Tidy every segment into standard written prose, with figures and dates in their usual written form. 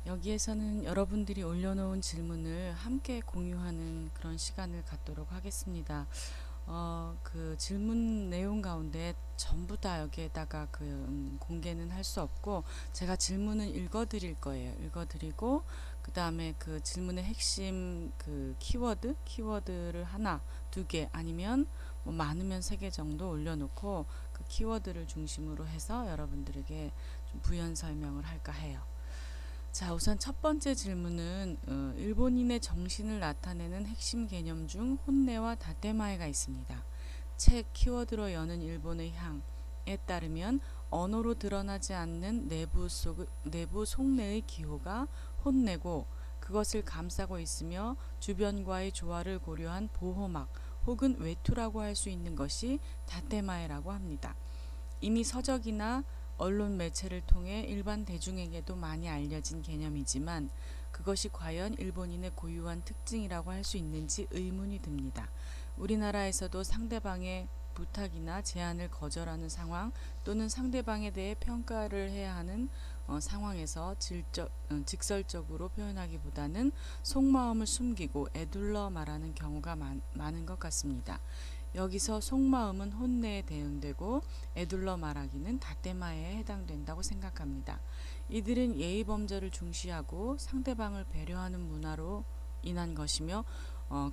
여기에서는 여러분들이 올려놓은 질문을 함께 공유하는 그런 시간을 갖도록 하겠습니다. 그 질문 내용 가운데 전부 다 여기에다가 공개는 할 수 없고, 제가 질문은 읽어드릴 거예요. 읽어드리고, 그 다음에 그 질문의 핵심 키워드를 하나, 두 개, 아니면 뭐 많으면 세 개 정도 올려놓고, 그 키워드를 중심으로 해서 여러분들에게 좀 부연 설명을 할까 해요. 자, 우선 첫 번째 질문은 일본인의 정신을 나타내는 핵심 개념 중 혼내와 다테마에가 있습니다. 책 키워드로 여는 일본의 향에 따르면 언어로 드러나지 않는 내부 속내의 기호가 혼내고, 그것을 감싸고 있으며 주변과의 조화를 고려한 보호막 혹은 외투라고 할 수 있는 것이 다테마에라고 합니다. 이미 서적이나 언론 매체를 통해 일반 대중에게도 많이 알려진 개념이지만, 그것이 과연 일본인의 고유한 특징이라고 할 수 있는지 의문이 듭니다. 우리나라에서도 상대방의 부탁이나 제안을 거절하는 상황, 또는 상대방에 대해 평가를 해야 하는 상황에서 직설적으로 표현하기보다는 속마음을 숨기고 에둘러 말하는 경우가 많은 것 같습니다. 여기서 속마음은 혼내에 대응되고, 에둘러 말하기는 다테마에 해당된다고 생각합니다. 이들은 예의 범절을 중시하고 상대방을 배려하는 문화로 인한 것이며,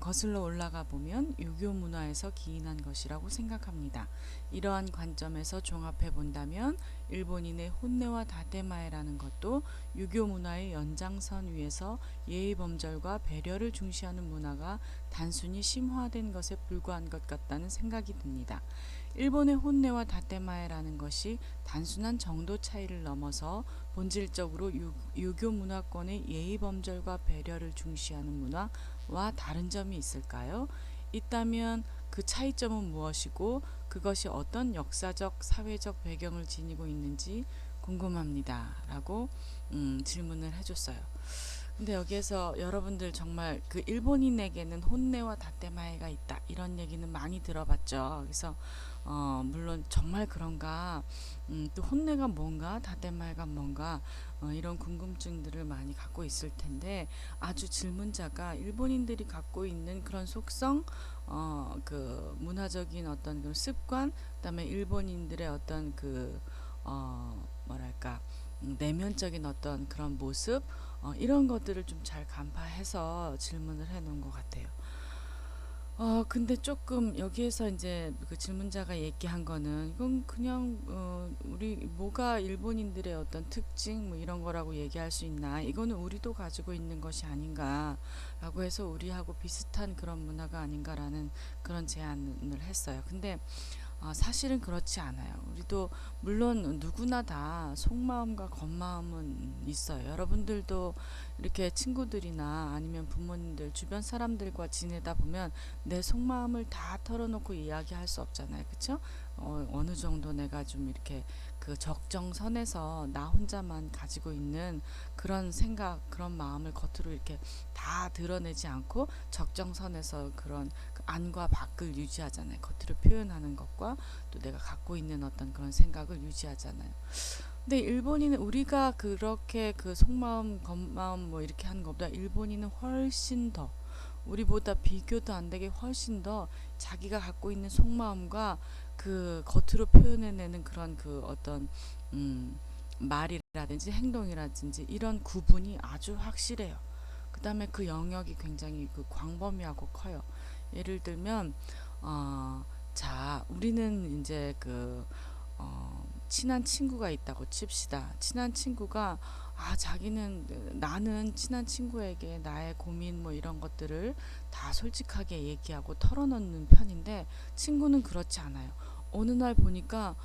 거슬러 올라가 보면 유교 문화에서 기인한 것이라고 생각합니다. 이러한 관점에서 종합해 본다면 일본인의 혼내와 다테마에라는 것도 유교 문화의 연장선 위에서 예의 범절과 배려를 중시하는 문화가 단순히 심화된 것에 불과한 것 같다는 생각이 듭니다. 일본의 혼내와 다테마에라는 것이 단순한 정도 차이를 넘어서 본질적으로 유교 문화권의 예의 범절과 배려를 중시하는 문화와 다른 점이 있을까요? 있다면 그 차이점은 무엇이고, 그것이 어떤 역사적, 사회적 배경을 지니고 있는지 궁금합니다. 라고 질문을 해줬어요. 근데 여기에서 여러분들 정말 그 일본인에게는 혼내와 다테마에가 있다, 이런 얘기는 많이 들어봤죠. 그래서 물론 정말 그런가, 또 혼내가 뭔가 다테마에가 뭔가, 이런 궁금증들을 많이 갖고 있을 텐데, 아주 질문자가 일본인들이 갖고 있는 그런 속성, 그 문화적인 어떤 그 습관, 그다음에 일본인들의 어떤 뭐랄까, 내면적인 어떤 그런 모습, 이런 것들을 좀 잘 간파해서 질문을 해 놓은 것 같아요. 근데 조금 여기에서 이제 그 질문자가 얘기한 거는, 이건 그냥 우리 뭐가 일본인들의 어떤 특징 뭐 이런 거라고 얘기할 수 있나? 이거는 우리도 가지고 있는 것이 아닌가라고 해서 우리하고 비슷한 그런 문화가 아닌가라는 그런 제안을 했어요. 근데 사실은 그렇지 않아요. 우리도 물론 누구나 다 속마음과 겉마음은 있어요. 여러분들도 이렇게 친구들이나 아니면 부모님들, 주변 사람들과 지내다 보면 내 속마음을 다 털어놓고 이야기할 수 없잖아요. 그쵸? 어느 정도 내가 좀 이렇게 그 적정선에서 나 혼자만 가지고 있는 그런 생각, 그런 마음을 겉으로 이렇게 다 드러내지 않고 적정선에서 그런 그 안과 밖을 유지하잖아요. 겉으로 표현하는 것과 또 내가 갖고 있는 어떤 그런 생각을 유지하잖아요. 근데 일본인은 우리가 그렇게 그 속마음, 겉마음 뭐 이렇게 하는 것보다 일본인은 훨씬 더, 우리보다 비교도 안 되게 훨씬 더 자기가 갖고 있는 속마음과 그 겉으로 표현해내는 그런 그 어떤 말이라든지 행동이라든지 이런 구분이 아주 확실해요. 그 다음에 그 영역이 굉장히 그 광범위하고 커요. 예를 들면 어, 자, 우리는 이제 친한 친구가 있다고 칩시다. 친한 친구가 자기는, 나는 친한 친구에게 나의 고민 뭐 이런 것들을 다 솔직하게 얘기하고 털어놓는 편인데, 친구는 그렇지 않아요. 어느 날 보니까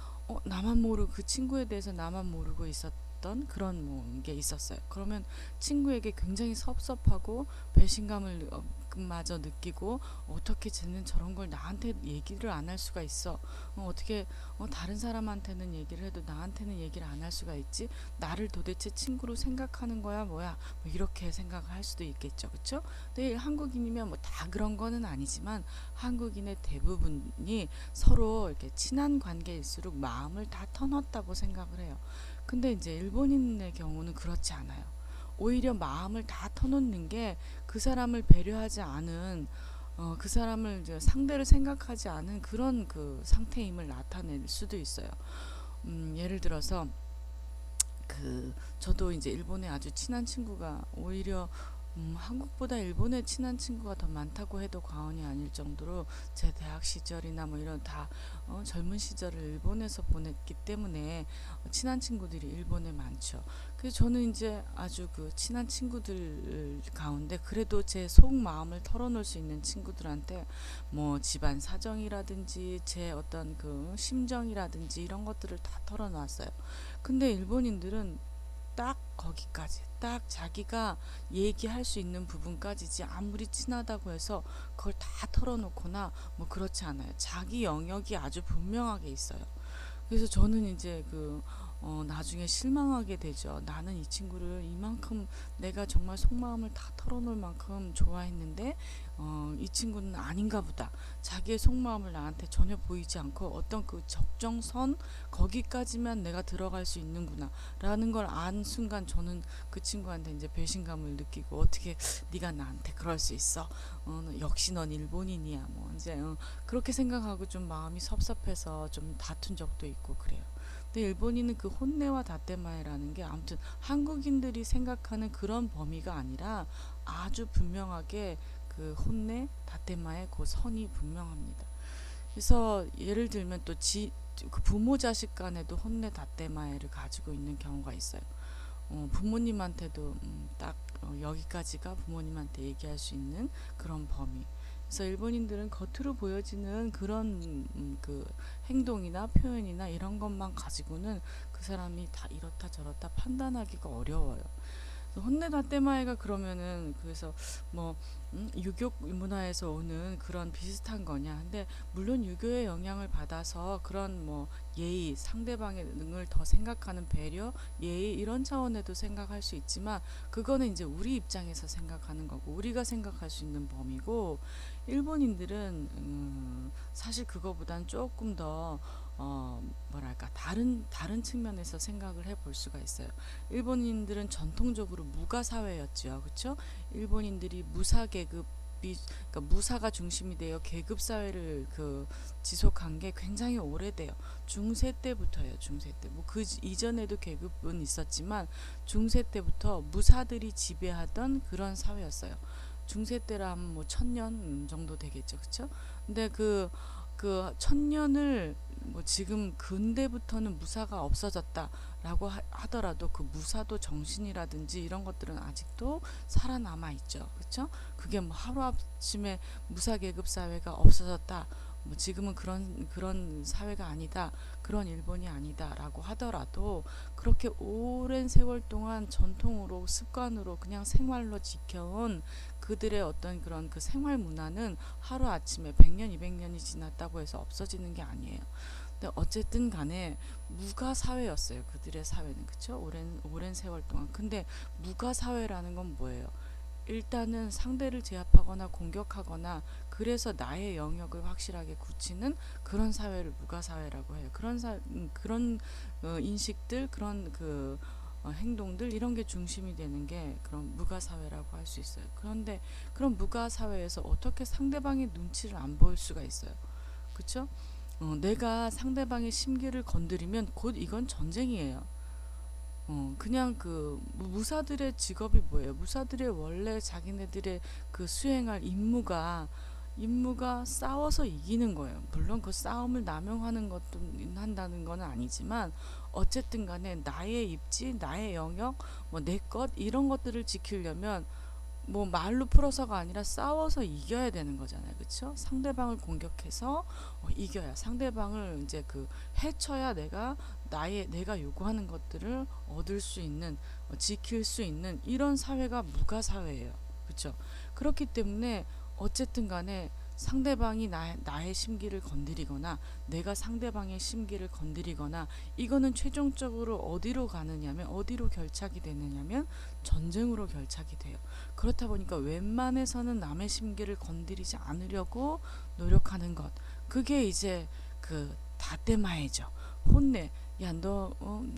나만 모르고, 그 친구에 대해서 나만 모르고 있었던 그런 뭐 게 있었어요. 그러면 친구에게 굉장히 섭섭하고 배신감을 마저 느끼고, 어떻게 쟤는 저런 걸 나한테 얘기를 안 할 수가 있어. 어떻게 다른 사람한테는 얘기를 해도 나한테는 얘기를 안 할 수가 있지? 나를 도대체 친구로 생각하는 거야 뭐야? 뭐 이렇게 생각을 할 수도 있겠죠. 그쵸? 근데 한국인이면 뭐 다 그런 거는 아니지만, 한국인의 대부분이 서로 이렇게 친한 관계일수록 마음을 다 터놨다고 생각을 해요. 근데 이제 일본인의 경우는 그렇지 않아요. 오히려 마음을 다 터놓는 게 그 사람을 배려하지 않은 그 사람을 이제 상대를 생각하지 않은 그런 그 상태임을 나타낼 수도 있어요. 예를 들어서 저도 이제 일본에 아주 친한 친구가 오히려 한국보다 일본에 친한 친구가 더 많다고 해도 과언이 아닐 정도로 제 대학 시절이나 뭐 이런 다 젊은 시절을 일본에서 보냈기 때문에 친한 친구들이 일본에 많죠. 그래서 저는 이제 아주 그 친한 친구들 가운데 그래도 제 속마음을 털어놓을 수 있는 친구들한테 뭐 집안 사정이라든지 제 어떤 그 심정이라든지 이런 것들을 다 털어놨어요. 근데 일본인들은 딱 거기까지, 딱 자기가 얘기할 수 있는 부분까지지, 아무리 친하다고 해서 그걸 다 털어놓거나 뭐 그렇지 않아요. 자기 영역이 아주 분명하게 있어요. 그래서 저는 이제 나중에 실망하게 되죠. 나는 이 친구를 이만큼 내가 정말 속마음을 다 털어놓을 만큼 좋아했는데 이 친구는 아닌가 보다. 자기의 속마음을 나한테 전혀 보이지 않고 어떤 그 적정선 거기까지만 내가 들어갈 수 있는구나 라는 걸 안 순간 저는 그 친구한테 이제 배신감을 느끼고, 어떻게 네가 나한테 그럴 수 있어? 역시 넌 일본인이야. 뭐 이제 그렇게 생각하고 좀 마음이 섭섭해서 좀 다툰 적도 있고 그래요. 근데 일본인은 그 혼내와 다테마에라는 게 아무튼 한국인들이 생각하는 그런 범위가 아니라 아주 분명하게 그 혼내, 다테마의 그 선이 분명합니다. 그래서 예를 들면 또 그 부모 자식 간에도 혼내, 다테마에를 가지고 있는 경우가 있어요. 부모님한테도 딱 여기까지가 부모님한테 얘기할 수 있는 그런 범위. 그래서 일본인들은 겉으로 보여지는 그런 그 행동이나 표현이나 이런 것만 가지고는 그 사람이 다 이렇다 저렇다 판단하기가 어려워요. 혼내다 때마에가 그러면은 그래서 뭐 유교 문화에서 오는 그런 비슷한 거냐. 근데 물론 유교의 영향을 받아서 그런 뭐 예의, 상대방의 능을 더 생각하는 배려, 예의 이런 차원에도 생각할 수 있지만 그거는 이제 우리 입장에서 생각하는 거고 우리가 생각할 수 있는 범위고, 일본인들은 사실 그거보단 조금 더 뭐랄까 다른 측면에서 생각을 해볼 수가 있어요. 일본인들은 전통적으로 무가 사회였죠, 그렇죠? 일본인들이 무사 계급이, 그러니까 무사가 중심이 되어 계급 사회를 지속한 게 굉장히 오래돼요. 중세 때부터예요. 중세 때. 뭐 그 이전에도 계급은 있었지만 중세 때부터 무사들이 지배하던 그런 사회였어요. 중세 때라 하면 뭐 1000년 정도 되겠죠, 그렇죠? 근데 그 1000년을 뭐 지금 근대부터는 무사가 없어졌다라고 하더라도 그 무사도 정신이라든지 이런 것들은 아직도 살아남아 있죠. 그렇죠? 그게 뭐 하루아침에 무사 계급 사회가 없어졌다. 뭐 지금은 그런 사회가 아니다. 그런 일본이 아니다라고 하더라도 그렇게 오랜 세월 동안 전통으로 습관으로 그냥 생활로 지켜온 그들의 어떤 그런 그 생활 문화는 하루아침에 100년, 200년이 지났다고 해서 없어지는 게 아니에요. 근데 어쨌든 간에 무가 사회였어요. 그들의 사회는. 그쵸? 오랜 세월 동안. 근데 무가 사회라는 건 뭐예요? 일단은 상대를 제압하거나 공격하거나 그래서 나의 영역을 확실하게 굳히는 그런 사회를 무가 사회라고 해요. 그런 인식들, 그런 행동들 이런 게 중심이 되는 게 그런 무가 사회라고 할 수 있어요. 그런데 그런 무가 사회에서 어떻게 상대방의 눈치를 안 볼 수가 있어요. 그렇죠? 내가 상대방의 심기를 건드리면 곧 이건 전쟁이에요. 그냥 무사들의 직업이 뭐예요? 무사들의 원래 자기네들의 그 수행할 임무가 싸워서 이기는 거예요. 물론 그 싸움을 남용하는 것도 한다는 건 아니지만 어쨌든 간에 나의 입지, 나의 영역, 뭐 내 것 이런 것들을 지키려면 뭐 말로 풀어서가 아니라 싸워서 이겨야 되는 거잖아요. 그렇죠? 상대방을 공격해서 이겨야, 상대방을 이제 해쳐야 내가 요구하는 것들을 얻을 수 있는, 지킬 수 있는 이런 사회가 무가 사회예요. 그렇죠? 그렇기 때문에 어쨌든 간에 상대방이 나의 심기를 건드리거나 내가 상대방의 심기를 건드리거나 이거는 최종적으로 어디로 가느냐면, 어디로 결착이 되느냐면 전쟁으로 결착이 돼요. 그렇다 보니까 웬만해서는 남의 심기를 건드리지 않으려고 노력하는 것, 그게 이제 다테마에죠. 혼내. 야, 너,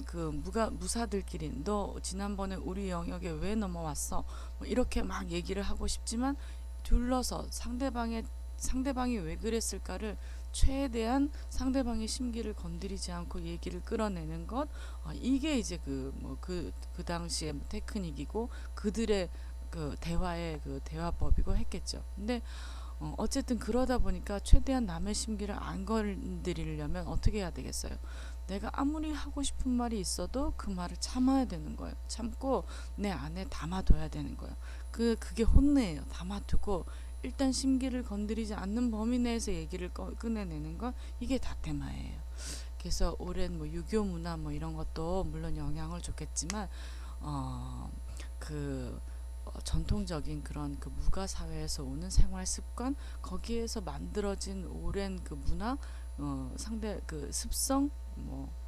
그, 무사들끼리, 너 지난번에 우리 영역에 왜 넘어왔어? 뭐 이렇게 막 얘기를 하고 싶지만, 둘러서 상대방이 왜 그랬을까를 최대한 상대방의 심기를 건드리지 않고 얘기를 끌어내는 것, 이게 이제 그 당시의 테크닉이고, 그들의 그 대화의 그 대화법이고 했겠죠. 근데 어쨌든 그러다 보니까 최대한 남의 심기를 안 건드리려면 어떻게 해야 되겠어요? 내가 아무리 하고 싶은 말이 있어도 그 말을 참아야 되는 거예요. 참고 내 안에 담아둬야 되는 거예요. 그게 혼내예요. 담아두고 일단 심기를 건드리지 않는 범위 내에서 얘기를 꺼내내는 건 이게 다테마예요. 그래서 오랜 뭐 유교 문화 뭐 이런 것도 물론 영향을 줬겠지만 어, 그 전통적인 그런 그 무가 사회에서 오는 생활 습관 거기에서 만들어진 오랜 그 문화 상대 그 습성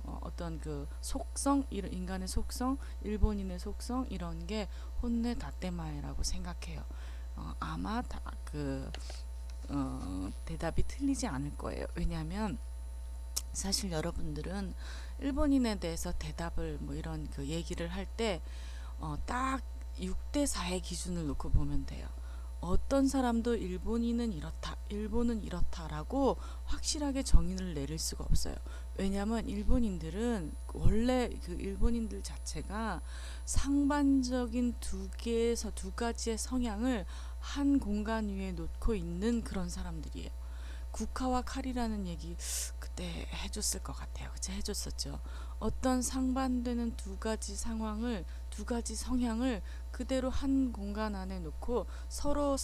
어떤 그 속성 이런 인간의 속성 일본인의 속성 이런 게 혼내 다테마에라고 생각해요. 아마 대답이 틀리지 않을 거예요. 왜냐하면 사실 여러분들은 일본인에 대해서 대답을 뭐 이런 그 얘기를 할 때 딱 6대 4의 기준을 놓고 보면 돼요. 어떤 사람도 일본인은 이렇다, 일본은 이렇다라고 확실하게 정의를 내릴 수가 없어요. 왜냐하면 일본인들은 원래 그 일본인들 자체가 상반적인 두 가지의 성향을 한 공간 위에 놓고 있는 그런 사람들이에요. 국화와 칼이라는 얘기 그때 해줬을 것 같아요. 그치? 해줬었죠. 어떤 상반되는 두 가지 성향을 그대로 한 공간 안에 놓고 서로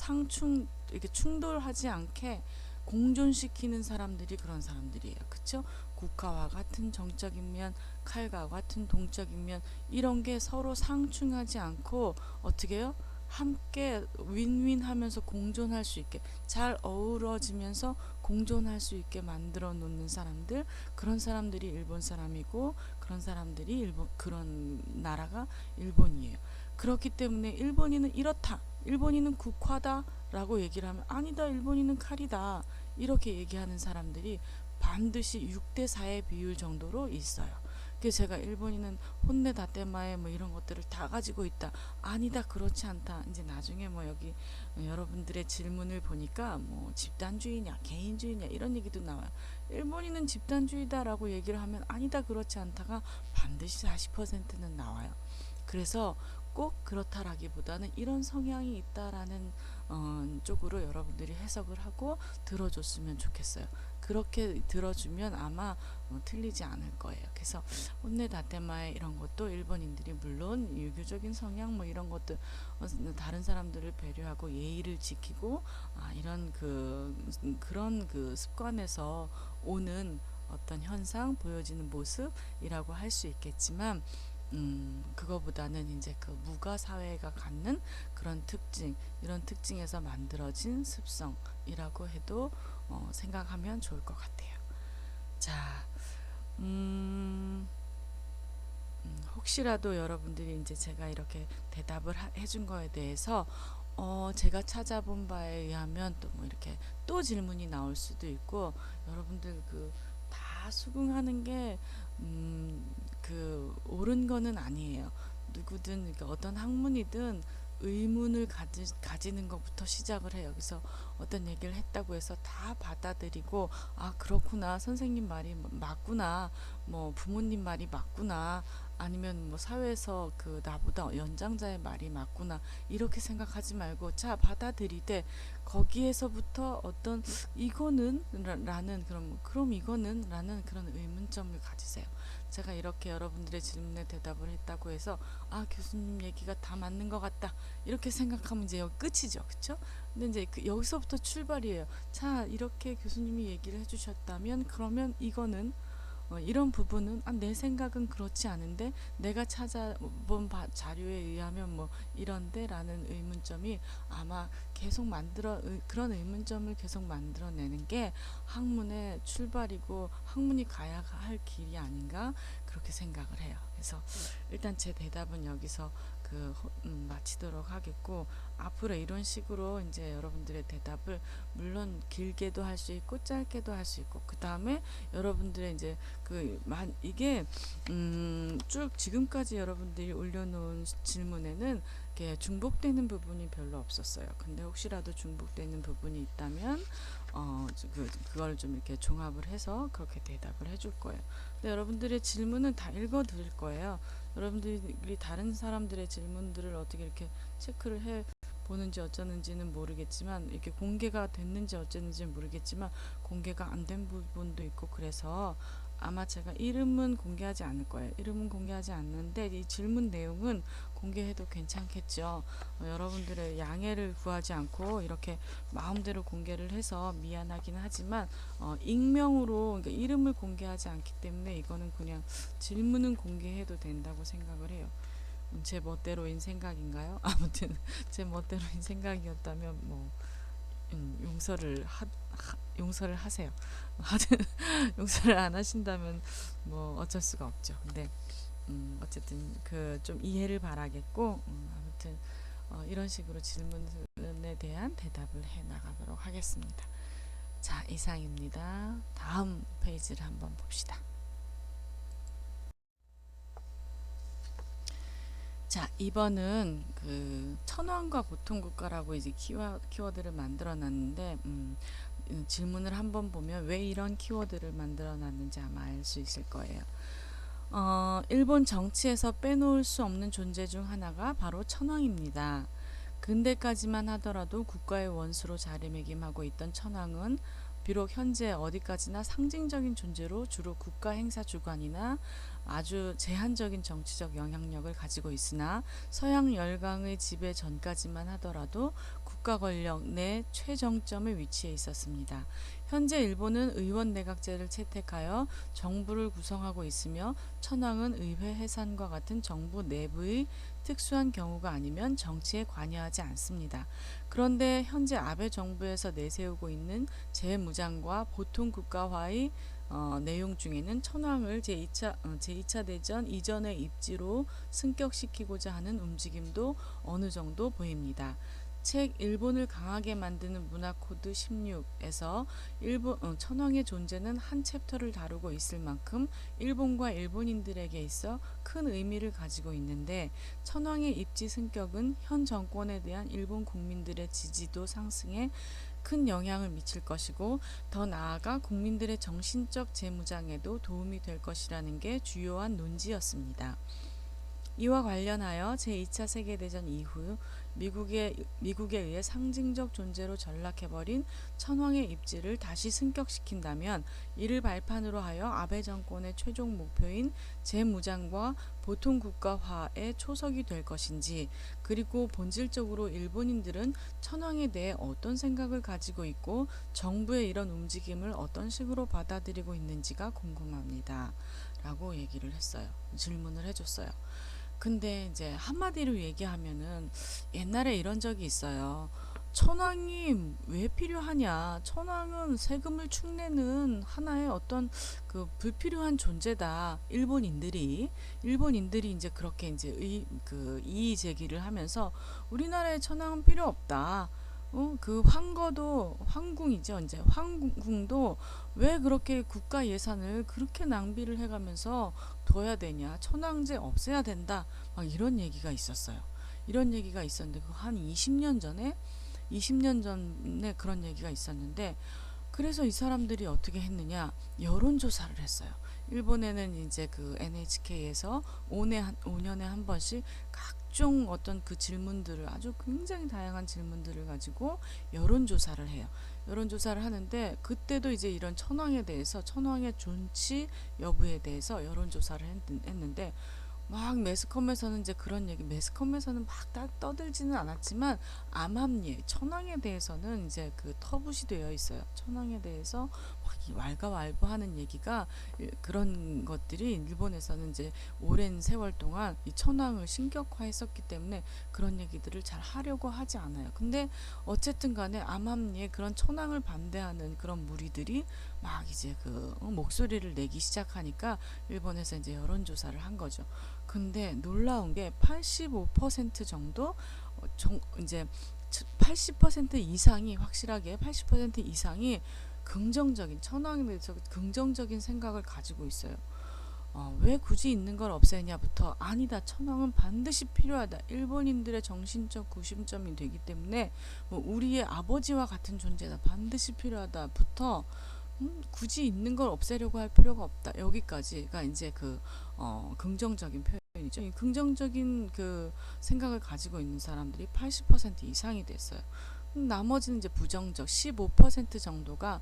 이렇게 충돌하지 않게 공존시키는 사람들이 그런 사람들이에요. 그쵸? 국화와 같은 정적인 면, 칼과 같은 동적인 면, 이런 게 서로 상충하지 않고 어떻게 해요? 함께 윈윈 하면서 공존할 수 있게 잘 어우러지면서 공존할 수 있게 만들어 놓는 사람들 그런 사람들이 일본 사람이고 그런 나라가 일본이에요. 그렇기 때문에 일본인은 이렇다. 일본인은 국화다 라고 얘기를 하면 아니다. 일본인은 칼이다. 이렇게 얘기하는 사람들이 반드시 6대 4의 비율 정도로 있어요. 그래서 제가 일본인은 혼내 다테마에 뭐 이런 것들을 다 가지고 있다. 아니다. 그렇지 않다. 이제 나중에 뭐 여기 여러분들의 질문을 보니까 뭐 집단주의냐 개인주의냐 이런 얘기도 나와요. 일본인은 집단주의다라고 얘기를 하면 아니다. 그렇지 않다가 반드시 40%는 나와요. 그래서 꼭 그렇다라기보다는 이런 성향이 있다라는 쪽으로 여러분들이 해석을 하고 들어줬으면 좋겠어요. 그렇게 들어주면 아마 틀리지 않을 거예요. 그래서 혼내 다테마에 이런 것도 일본인들이 물론 유교적인 성향 뭐 이런 것들 다른 사람들을 배려하고 예의를 지키고 이런 그런 그 습관에서 오는 어떤 현상 보여지는 모습이라고 할 수 있겠지만 그거보다는 이제 그 무가 사회가 갖는 그런 특징, 이런 특징에서 만들어진 습성이라고 해도 생각하면 좋을 것 같아요. 자, 음, 혹시라도 여러분들이 이제 제가 이렇게 대답을 해준 거에 대해서 제가 찾아본 바에 의하면 또 뭐 이렇게 또 질문이 나올 수도 있고 여러분들 그 다 수긍하는 게 그 옳은 거는 아니에요. 누구든 그러니까 어떤 학문이든 의문을 가지는 것부터 시작을 해요. 그래서 어떤 얘기를 했다고 해서 다 받아들이고 아 그렇구나 선생님 말이 맞구나 뭐 부모님 말이 맞구나 아니면 뭐 사회에서 그 나보다 연장자의 말이 맞구나 이렇게 생각하지 말고 자 받아들이되 거기에서부터 어떤 이거는 라는 그럼 이거는 라는 그런 의문점을 가지세요. 제가 이렇게 여러분들의 질문에 대답을 했다고 해서 아 교수님 얘기가 다 맞는 것 같다 이렇게 생각하면 이제 여기 끝이죠, 그렇죠? 근데 이제 여기서부터 출발이에요. 자 이렇게 교수님이 얘기를 해주셨다면 그러면 이거는 이런 부분은 내 생각은 그렇지 않은데 내가 찾아본 자료에 의하면 뭐 이런데 라는 의문점이 아마 계속 그런 의문점을 계속 만들어내는 게 학문의 출발이고 학문이 가야 할 길이 아닌가 그렇게 생각을 해요. 그래서 일단 제 대답은 여기서 마치도록 하겠고, 앞으로 이런 식으로 이제 여러분들의 대답을 물론 길게도 할 수 있고 짧게도 할 수 있고, 그 다음에 여러분들의 이제 이게 쭉 지금까지 여러분들이 올려놓은 질문에는 이렇게 중복되는 부분이 별로 없었어요. 근데 혹시라도 중복되는 부분이 있다면 그걸 좀 이렇게 종합을 해서 그렇게 대답을 해줄 거예요. 근데 여러분들의 질문은 다 읽어 드릴 거예요. 여러분들이 다른 사람들의 질문들을 어떻게 이렇게 체크를 해 보는지 어쩌는지는 모르겠지만, 이렇게 공개가 됐는지 어쨌는지는 모르겠지만 공개가 안 된 부분도 있고, 그래서 아마 제가 이름은 공개하지 않을 거예요. 이름은 공개하지 않는데 이 질문 내용은 공개해도 괜찮겠죠. 여러분들의 양해를 구하지 않고 이렇게 마음대로 공개를 해서 미안하긴 하지만, 익명으로, 그러니까 이름을 공개하지 않기 때문에 이거는 그냥 질문은 공개해도 된다고 생각을 해요. 제 멋대로인 생각인가요? 아무튼 제 멋대로인 생각이었다면 용서를 하세요. 하여튼 용서를 안 하신다면 어쩔 수가 없죠. 근데 어쨌든 좀 이해를 바라겠고, 아무튼 이런 식으로 질문에 대한 대답을 해 나가도록 하겠습니다. 자, 이상입니다. 다음 페이지를 한번 봅시다. 자, 2번은 천황과 보통국가라고 이제 키워드를 만들어 놨는데, 질문을 한번 보면 왜 이런 키워드를 만들어 놨는지 아마 알 수 있을 거예요. 일본 정치에서 빼놓을 수 없는 존재 중 하나가 바로 천황입니다. 근대까지만 하더라도 국가의 원수로 자리매김하고 있던 천황은 비록 현재 어디까지나 상징적인 존재로 주로 국가 행사 주관이나 아주 제한적인 정치적 영향력을 가지고 있으나, 서양 열강의 지배 전까지만 하더라도 국가 권력 내 최정점에 위치해 있었습니다. 현재 일본은 의원 내각제를 채택하여 정부를 구성하고 있으며, 천황은 의회 해산과 같은 정부 내부의 특수한 경우가 아니면 정치에 관여하지 않습니다. 그런데 현재 아베 정부에서 내세우고 있는 재무장과 보통 국가화의 내용 중에는 천황을 제2차 대전 이전의 입지로 승격시키고자 하는 움직임도 어느 정도 보입니다. 책 일본을 강하게 만드는 문화 코드 16에서 천황의 존재는 한 챕터를 다루고 있을 만큼 일본과 일본인들에게 있어 큰 의미를 가지고 있는데, 천황의 입지 승격은 현 정권에 대한 일본 국민들의 지지도 상승에 큰 영향을 미칠 것이고, 더 나아가 국민들의 정신적 재무장에도 도움이 될 것이라는 게 주요한 논지였습니다. 이와 관련하여 제2차 세계대전 이후 미국에 의해 상징적 존재로 전락해버린 천황의 입지를 다시 승격시킨다면, 이를 발판으로 하여 아베 정권의 최종 목표인 재무장과 보통 국가화의 초석이 될 것인지, 그리고 본질적으로 일본인들은 천황에 대해 어떤 생각을 가지고 있고 정부의 이런 움직임을 어떤 식으로 받아들이고 있는지가 궁금합니다. 라고 얘기를 했어요. 질문을 해줬어요. 근데 이제 한마디로 얘기하면은, 옛날에 이런 적이 있어요. 천황이 왜 필요하냐? 천황은 세금을 축내는 하나의 어떤 불필요한 존재다. 일본인들이 이제 그렇게 이제 이의 제기를 하면서 우리나라에 천황은 필요 없다. 황궁이죠. 이제 황궁도 왜 그렇게 국가 예산을 그렇게 낭비를 해가면서 둬야 되냐? 천황제 없애야 된다. 막 이런 얘기가 있었어요. 이런 얘기가 있었는데, 한 20년 전에 그런 얘기가 있었는데, 그래서 이 사람들이 어떻게 했느냐? 여론조사를 했어요. 일본에는 이제 NHK에서 5년에 한 번씩 각종 어떤 질문들을, 아주 굉장히 다양한 질문들을 가지고 여론조사를 해요. 여론조사를 하는데, 그때도 이제 이런 천황에 대해서, 천황의 존치 여부에 대해서 여론조사를 했는데, 막 매스컴에서는 이제 그런 얘기, 매스컴에서는 막 떠들지는 않았지만 암암리에 천황에 대해서는 이제 터부시 되어 있어요. 천황에 대해서 왈가왈부하는 얘기가 그런 것들이 일본에서는 이제 오랜 세월 동안 이 천황을 신격화했었기 때문에 그런 얘기들을 잘 하려고 하지 않아요. 근데 어쨌든 간에 암암리에 그런 천황을 반대하는 그런 무리들이 막 이제 그 목소리를 내기 시작하니까 일본에서 이제 여론조사를 한 거죠. 근데 놀라운 게 85% 정도 이제 80% 이상이 확실하게 80% 이상이 긍정적인 천황에 대해서 긍정적인 생각을 가지고 있어요. 왜 굳이 있는 걸 없애냐부터 아니다 천황은 반드시 필요하다 일본인들의 정신적 구심점이 되기 때문에 뭐 우리의 아버지와 같은 존재다 반드시 필요하다부터 굳이 있는 걸 없애려고 할 필요가 없다 여기까지가 이제 그 긍정적인 표현이죠. 이 긍정적인 그 생각을 가지고 있는 사람들이 80% 이상이 됐어요. 나머지는 이제 부정적 15% 정도가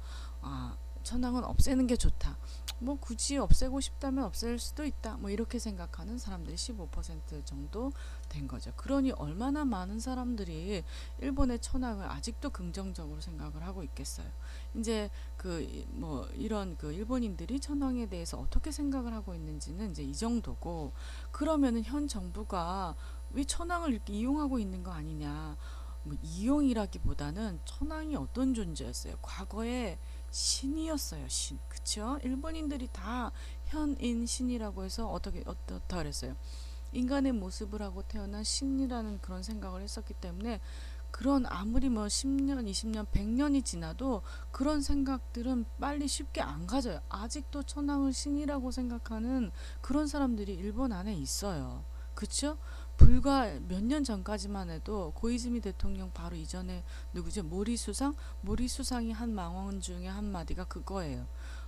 천황은 없애는 게 좋다. 뭐 굳이 없애고 싶다면 없앨 수도 있다. 뭐 이렇게 생각하는 사람들이 15% 정도 된 거죠. 그러니 얼마나 많은 사람들이 일본의 천황을 아직도 긍정적으로 생각을 하고 있겠어요. 이제 그 뭐 이런 그 일본인들이 천황에 대해서 어떻게 생각을 하고 있는지는 이제 이 정도고 그러면은 현 정부가 왜 천황을 이렇게 이용하고 있는 거 아니냐? 뭐 이용이라기보다는 천황이 어떤 존재였어요? 과거에 신이었어요, 신. 그쵸? 일본인들이 다 현인 신이라고 해서 어떻다 그랬어요? 인간의 모습을 하고 태어난 신이라는 그런 생각을 했었기 때문에 그런 아무리 뭐 10년, 20년, 100년이 지나도 그런 생각들은 빨리 쉽게 안 가져요. 아직도 천황을 신이라고 생각하는 그런 사람들이 일본 안에 있어요. 그쵸? 불과 몇 년 전까지만 해도 고이즈미 대통령 바로 이전에 누구죠? 모리수상이 한 망언 중에 한마디가 그거예요.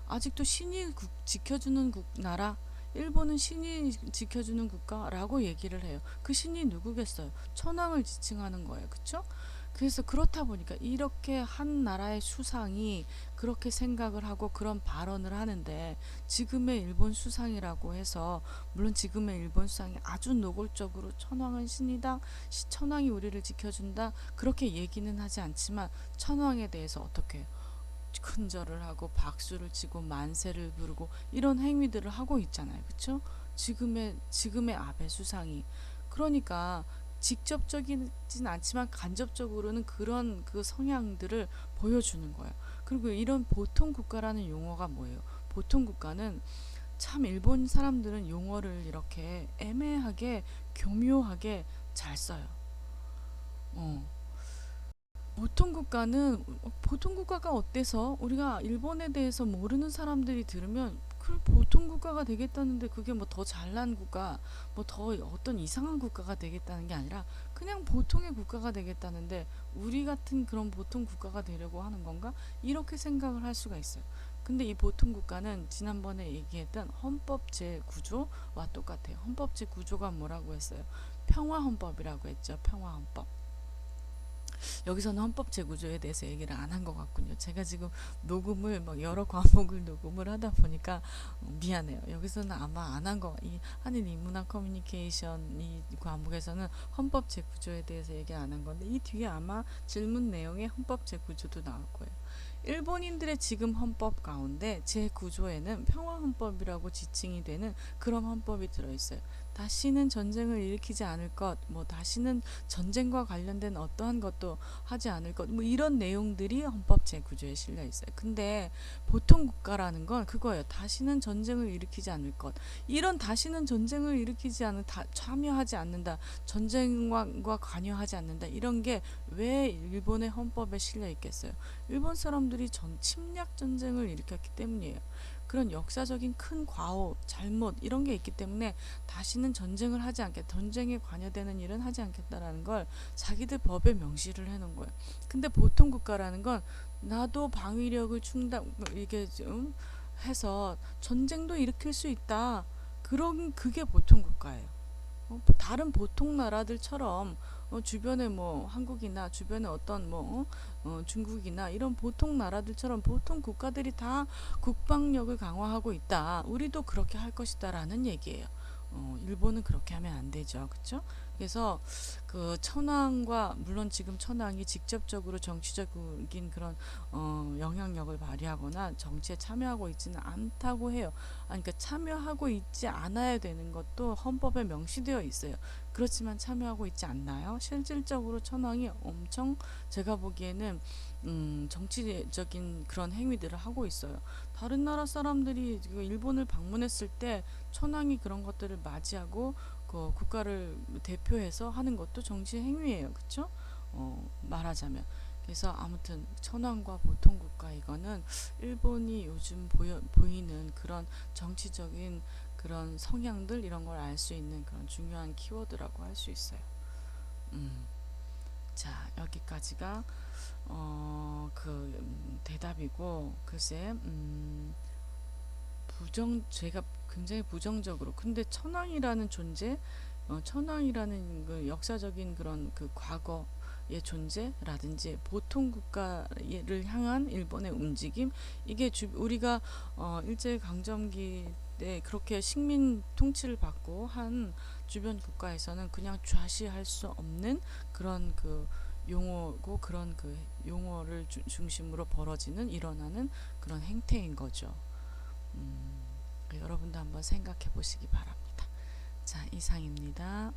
아직도 신이 지켜주는 나라 일본은 신이 지켜주는 국가라고 얘기를 해요. 그 신이 누구겠어요? 천황을 지칭하는 거예요. 그쵸? 그래서 그렇다 보니까 이렇게 한 나라의 수상이 그렇게 생각을 하고 그런 발언을 하는데 지금의 일본 수상이라고 해서 물론 지금의 일본 수상이 아주 노골적으로 천황은 신이다. 천황이 우리를 지켜준다. 그렇게 얘기는 하지 않지만 천황에 대해서 어떻게 큰절을 하고 박수를 치고 만세를 부르고 이런 행위들을 하고 있잖아요. 그렇죠? 지금의 아베 수상이 그러니까 직접적이진 않지만 간접적으로는 그런 그 성향들을 보여주는 거예요. 그리고 이런 보통 국가라는 용어가 뭐예요? 보통 국가는 참 일본 사람들은 용어를 이렇게 애매하게 교묘하게 잘 써요. 어. 보통 국가가 어때서 우리가 일본에 대해서 모르는 사람들이 들으면 그 보통 국가가 되겠다는데 그게 뭐 더 잘난 국가 뭐 더 어떤 이상한 국가가 되겠다는 게 아니라 그냥 보통의 국가가 되겠다는데 우리 같은 그런 보통 국가가 되려고 하는 건가 이렇게 생각을 할 수가 있어요. 근데 이 보통 국가는 지난번에 얘기했던 헌법 제9조와 똑같아요. 헌법 제9조가 뭐라고 했어요? 평화헌법이라고 했죠. 평화헌법. 여기서는 헌법 제9조에 대해서 얘기를 안 한 것 같군요. 제가 지금 녹음을 막 여러 과목을 녹음을 하다 보니까 미안해요. 여기서는 아마 안 한 거. 이 한인 인문학 커뮤니케이션 이 과목에서는 헌법 제9조에 대해서 얘기 안 한 건데 이 뒤에 아마 질문 내용에 헌법 제9조도 나올 거예요. 일본인들의 지금 헌법 가운데 제9조에는 평화헌법이라고 지칭이 되는 그런 헌법이 들어있어요. 다시는 전쟁을 일으키지 않을 것, 뭐 다시는 전쟁과 관련된 어떠한 것도 하지 않을 것, 뭐 이런 내용들이 헌법 제9조에 실려 있어요. 근데 보통 국가라는 건 그거예요. 다시는 전쟁을 일으키지 않을 것. 이런 다시는 전쟁을 일으키지 않는 참여하지 않는다. 전쟁과 관여하지 않는다. 이런 게 왜 일본의 헌법에 실려 있겠어요? 일본 사람들이 침략 전쟁을 일으켰기 때문이에요. 그런 역사적인 큰 과오, 잘못 이런 게 있기 때문에 다시는 전쟁을 하지 않겠다. 전쟁에 관여되는 일은 하지 않겠다라는 걸 자기들 법에 명시를 해놓은 거예요. 근데 보통 국가라는 건 나도 방위력을 이게 해서 전쟁도 일으킬 수 있다. 그게 보통 국가예요. 다른 보통 나라들처럼 주변에 뭐 한국이나 주변에 어떤 중국이나 이런 보통 나라들처럼 보통 국가들이 다 국방력을 강화하고 있다. 우리도 그렇게 할 것이다라는 얘기예요. 일본은 그렇게 하면 안 되죠. 그쵸? 그래서 그 천황과 물론 지금 천황이 직접적으로 정치적인 그런 영향력을 발휘하거나 정치에 참여하고 있지는 않다고 해요. 아니, 그러니까 참여하고 있지 않아야 되는 것도 헌법에 명시되어 있어요. 그렇지만 참여하고 있지 않나요? 실질적으로 천황이 엄청 제가 보기에는 정치적인 그런 행위들을 하고 있어요. 다른 나라 사람들이 일본을 방문했을 때 천황이 그런 것들을 맞이하고 그 국가를 대표해서 하는 것도 정치 행위예요. 그쵸? 말하자면. 그래서 아무튼 천황과 보통 국가 이거는 일본이 요즘 보이는 그런 정치적인 그런 성향들 이런 걸 알 수 있는 그런 중요한 키워드라고 할 수 있어요. 음. 자, 여기까지가 대답이고 글쎄 제가 굉장히 부정적으로 근데 천황이라는 존재 천황이라는 그 역사적인 그런 그 과거의 존재라든지 보통 국가를 향한 일본의 움직임 이게 우리가 일제 강점기 때 그렇게 식민 통치를 받고 한 주변 국가에서는 그냥 좌시할 수 없는 그런 그 용어고 그런 그 용어를 중심으로 일어나는 그런 행태인 거죠. 여러분도 한번 생각해 보시기 바랍니다. 자, 이상입니다.